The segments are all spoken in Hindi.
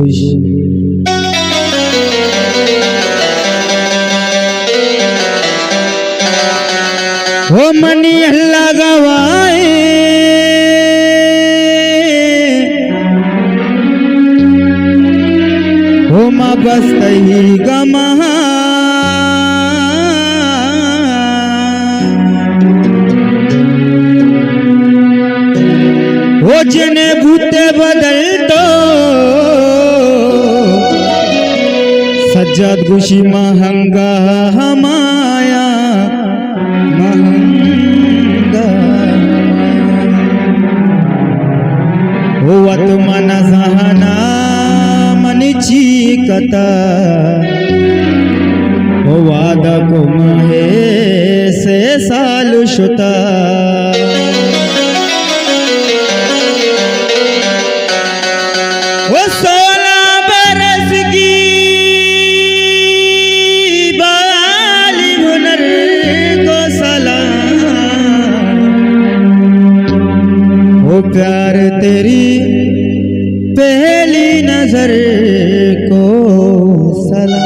खुश हो मनी अल्लाह गवाए हो माँ बस ही गमा हो जिने भूते बदल तो सज्जाद गुशी महंगा हमाया महंगा हो मन सहना मनिची कथा हो वादा को महे से साल शुता वो 16 बरस की बाली हुनर को सलाम वो प्यार तेरी पहली नजर को सलाम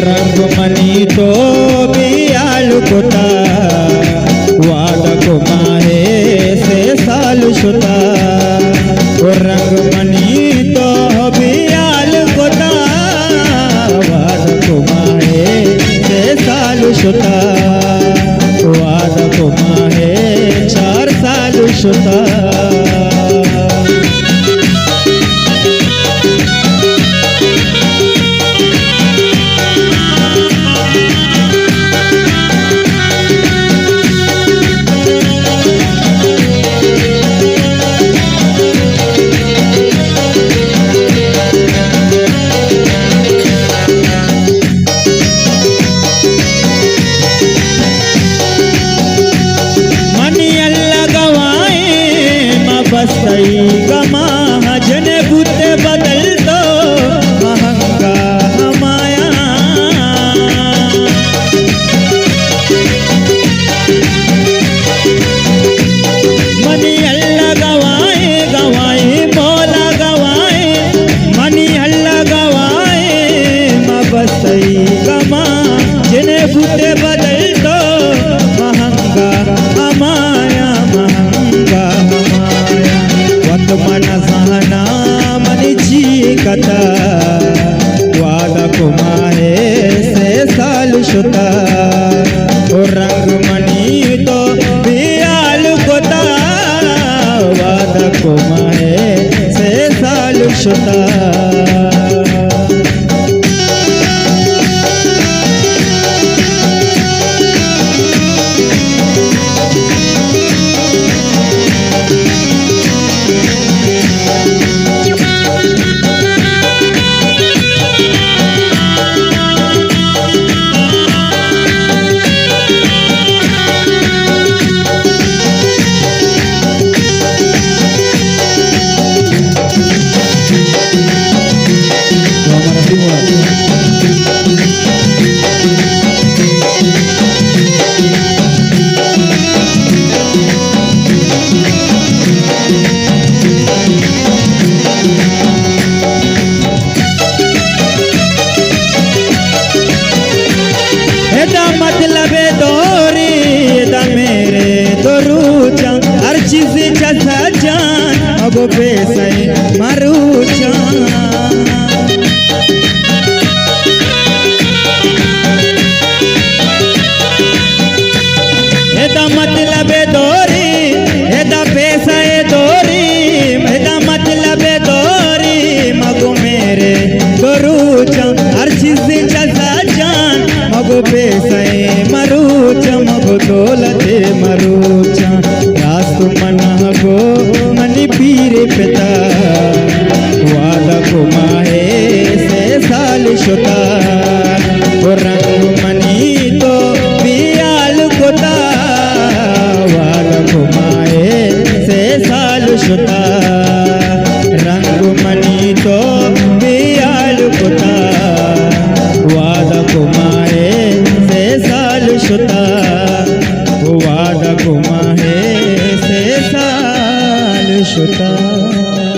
रंग मनी तो बियाल कोता वाद को माहे से साल शुता रंग मनी तो बियाल कोता वाद को माहे से साल शुता वाद को माहे 4 साल शुता बसई गमा जने भूते बदल तो महंगा हमाया मनी अल्लाह गवाए गवाए मौला गवाए मनी अल्लाह गवाए माँ बसई गमा जने भूते बदल तो महंगा हमाया महंगा मन सहना मनिची कथा वादा को माहे से साल शुता रंग मनी तो बियाल कोता वादा को माहे से साल शुता मतलब दोरी मेरे दोरूचा हर चीज जैसा जान अब पैसे मरूचा मतलब दोरी पैसा दोरी मतलब दोरी मगो मेरे दोरूचा हर चीज जैसा जान मगो पैसे मरूचा मगो दौलते मरूचा रास्त मना गो मनी पीरे पिता वादा को माहे से साल शुता रंगमणि तो बियाल कुता वाद कुमाए से साल शुता रंगमणि तो बियाल कुता वाद कुमाए से साल शुता वाद कुमाए से साल शुता।